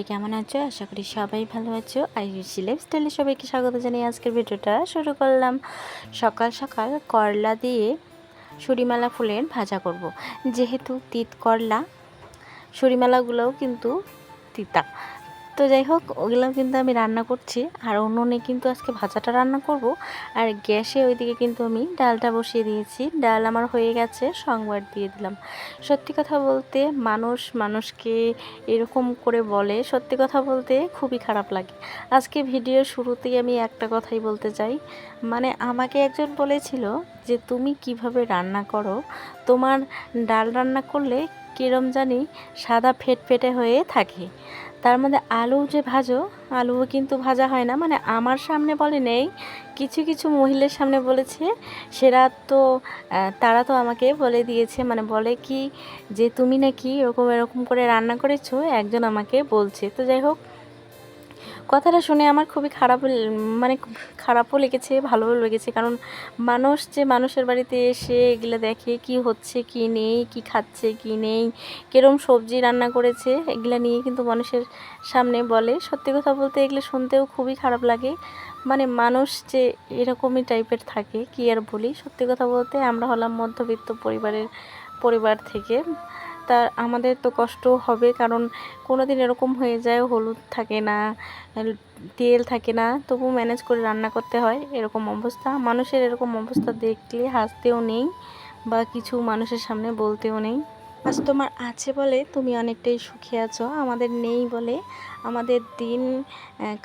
কেমন আছো? আশা করি সবাই ভালো আছো। আইরিশি লাইফস্টাইলে সবাইকে স্বাগত জানিয়ে আজকের ভিডিওটা শুরু করলাম। সকাল সকাল করলা দিয়ে সুরিমালা ফুলের ভাজা করব। যেহেতু তিত করলা, সুরিমালাগুলোও কিন্তু তিতা, তো যাই হোক ওগুলো কিন্তু আমি রান্না করছি। আর উনুনে কিন্তু আজকে ভাজাটা রান্না করব। আর গ্যাসে ওইদিকে কিন্তু আমি ডালটা বসিয়ে দিয়েছি। ডাল আমার হয়ে গেছে, সংবাদ দিয়ে দিলাম। সত্যি কথা বলতে মানুষকে এরকম করে বলে, সত্যি কথা বলতে খুবই খারাপ লাগে। আজকে ভিডিওর শুরুতেই আমি একটা কথাই বলতে চাই, মানে আমাকে একজন বলেছিল যে তুমি কিভাবে রান্না করো, তোমার ডাল রান্না করলে কিরম জানি সাদা ফেটফেটে হয়ে থাকে, তার মধ্যে আলু যে ভাজো, আলুও কিন্তু ভাজা হয় না। মানে আমার সামনে বলে নেই, কিছু কিছু মহিলার সামনে বলেছে। সেরা তো তারা তো আমাকে বলে দিয়েছে, মানে বলে কি যে তুমি নাকি এরকম এরকম করে রান্না করেছো, একজন আমাকে বলছে। তো যাই হোক, কথাটা শুনে আমার খুবই মানে খারাপও লেগেছে, ভালোও লেগেছে। কারণ মানুষ যে মানুষের বাড়িতে এসে এগুলো দেখে কি হচ্ছে কি নেই, কি খাচ্ছে কি নেই, কিরম সবজি রান্না করেছে, এগুলো নিয়ে কিন্তু মানুষের সামনে বলে। সত্যি কথা বলতে এগুলো শুনতেও খুবই খারাপ লাগে। মানে মানুষ যে এরকমই টাইপের থাকে, কি আর বলি। সত্যি কথা বলতে আমরা হলাম মধ্যবিত্ত পরিবার থেকে, তা আমাদের তো কষ্ট হবে। কারণ কোনো দিন এরকম হয়ে যায় হলুদ থাকে না, তেল থাকে না, তবু ম্যানেজ করে রান্না করতে হয়। এরকম অবস্থা, মানুষের এরকম অবস্থা দেখলে হাসতেও নেই বা কিছু মানুষের সামনে বলতেও নেই। আজ তোমার আছে বলে তুমি অনেকটাই সুখী আছো, আমাদের নেই বলে আমাদের দিন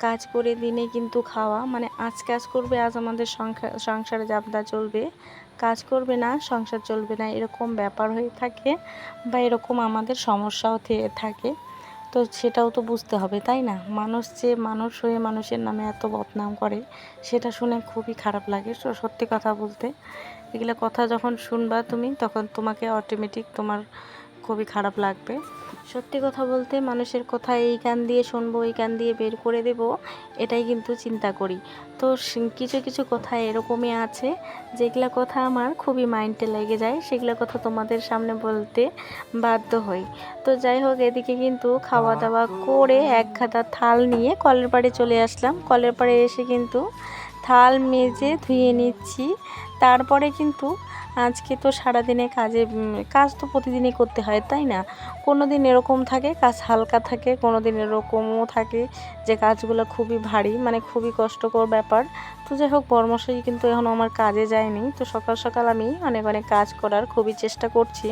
কাজ করে দিনে কিন্তু খাওয়া, মানে আজ কাজ করবে আজ আমাদের সংসারে জাবদা চলবে, কাজ করবে না সংসার চলবে না, এরকম ব্যাপার হয়ে থাকে বা এরকম আমাদের সমস্যাও থাকে। তো সেটাও তো বুঝতে হবে, তাই না? মানুষ যে মানুষ হয়ে মানুষের নামে এত বদনাম করে, সেটা শুনে খুবই খারাপ লাগে। সত্যি কথা বলতে এগুলো কথা যখন শুনবা তুমি, তখন তোমাকে অটোমেটিক তোমার খুবই খারাপ লাগবে। সত্যি কথা বলতে মানুষের কথা এই কান দিয়ে শুনবো, এই কান দিয়ে বের করে দেব, এটাই কিন্তু চিন্তা করি। তো কিছু কিছু কথা এরকমই আছে যেগুলো কথা আমার খুবই মাইন্ডে লেগে যায়, সেগুলো কথা তোমাদের সামনে বলতে বাধ্য হই। তো যাই হোক, এদিকে কিন্তু খাওয়া দাওয়া করে এক গাদা থাল নিয়ে কলের পাড়ে চলে আসলাম। কলের পাড়ে এসে কিন্তু থাল মেজে ধুয়ে নিচ্ছি। তারপরে কিন্তু আজকে তো সারাদিনে কাজ তো প্রতিদিনই করতে হয়, তাই না? কোনো দিন এরকম থাকে কাজ হালকা থাকে, কোনো দিন এরকমও থাকে যে কাজগুলো খুবই ভারী, মানে খুবই কষ্টকর ব্যাপার। তো যাই হোক, বর্মশাই কিন্তু এখনও আমার কাজে যায়নি। তো সকাল সকাল আমি অনেক অনেক কাজ করার খুবই চেষ্টা করছি,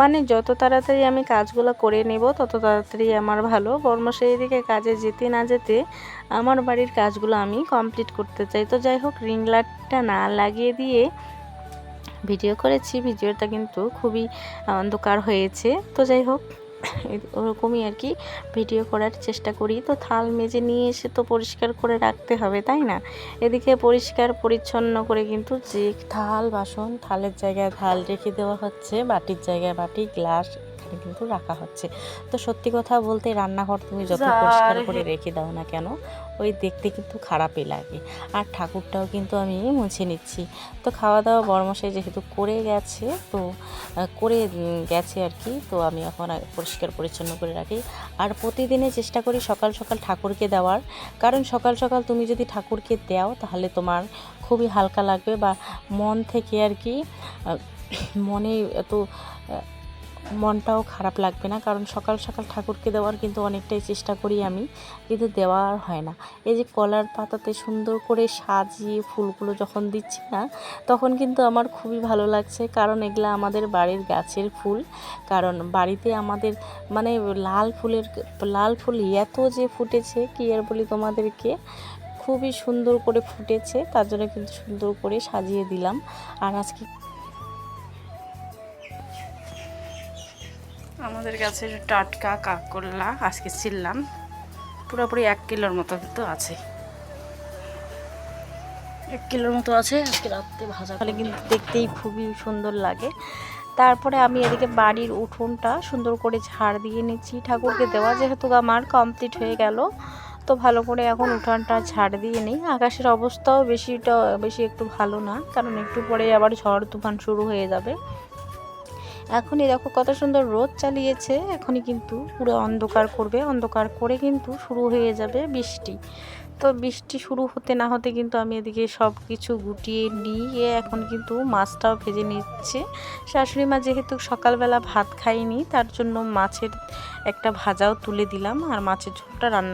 মানে যত তাড়াতাড়ি আমি কাজগুলো করে নেব তত তাড়াতাড়ি আমার ভালো। বর্মশাই এদিকে কাজে যেতে না যেতে আমার বাড়ির কাজগুলো আমি কমপ্লিট করতে চাই। তো যাই হোক, রিং লাইটটা না লাগিয়ে দিয়ে ভিডিও করেছি, ভিডিওটা কিন্তু খুবই অন্ধকার হয়েছে। তো যাই হোক, ওরকমই আর কি ভিডিও করার চেষ্টা করি। তো থাল মেজে নিয়ে এসে তো পরিষ্কার করে রাখতে হবে, তাই না? এদিকে পরিষ্কার পরিচ্ছন্ন করে কিন্তু যে থাল বাসন, থালের জায়গায় থাল রেখে দেওয়া হচ্ছে, বাটির জায়গায় বাটি, গ্লাস এখানে কিন্তু রাখা হচ্ছে। তো সত্যি কথা বলতে রান্নাঘর তুমি যত পরিষ্কার করে রেখে দাও না কেন, ওই দেখতে কিন্তু খারাপই লাগে। আর ঠাকুরটাও কিন্তু আমি মুছে নিচ্ছি। তো খাওয়া দাওয়া বড়মশাই যেহেতু করে গেছে, তো আর কি, তো আমি এখন পরিষ্কার পরিচ্ছন্ন করে রাখি। আর প্রতিদিনে চেষ্টা করি সকাল সকাল ঠাকুরকে দেওয়ার, কারণ সকাল সকাল তুমি যদি ঠাকুরকে দাও তাহলে তোমার খুবই হালকা লাগবে, বা মন থেকে আর কি মনে এত মনটাও খারাপ লাগবে না। কারণ সকাল সকাল ঠাকুরকে দেওয়ার কিন্তু অনেকটাই চেষ্টা করি আমি, কিন্তু দেওয়া আর হয় না। এই যে কলার পাতাতে সুন্দর করে সাজিয়ে ফুলগুলো যখন দিচ্ছি না, তখন কিন্তু আমার খুবই ভালো লাগছে। কারণ এগুলো আমাদের বাড়ির গাছের ফুল। কারণ বাড়িতে আমাদের মানে লাল ফুল এত যে ফুটেছে, কি আর বলি তোমাদেরকে, খুবই সুন্দর করে ফুটেছে, তার জন্য কিন্তু সুন্দর করে সাজিয়ে দিলাম। আর আজকে আমাদের গাছের টাটকা কাকরোলা আজকে ছিললাম, পুরোপুরি 1 কিলোর মতো কিন্তু আছে, 1 কিলোর মতো আছে। আজকে রাত্রে ভাজা ফলে কিন্তু দেখতেই খুবই সুন্দর লাগে। তারপরে আমি এদিকে বাড়ির উঠোনটা সুন্দর করে ঝাড় দিয়ে নিচ্ছি। ঠাকুরকে দেওয়া যেহেতু আমার কমপ্লিট হয়ে গেল, তো ভালো করে এখন উঠানটা ঝাড় দিয়ে নিই। আকাশের অবস্থাও বেশি একটু ভালো না, কারণ একটু পরে আবার ঝড় তুফান শুরু হয়ে যাবে। এখনই দেখো কত সুন্দর রোদ চালিয়েছে, এখনই কিন্তু পুরো অন্ধকার করবে, অন্ধকার করে কিন্তু শুরু হয়ে যাবে বৃষ্টি। তো বৃষ্টি শুরু হতে না হতে কিন্তু আমি এদিকে সব কিছু গুটিয়ে নিয়ে এখন কিন্তু মাছটাও ভেজে নিচ্ছে। শাশুড়ি মা যেহেতু সকালবেলা ভাত খায়নি, তার জন্য মাছের একটা ভাজাও তুলে দিলাম আর মাছের ঝোলটা রান্না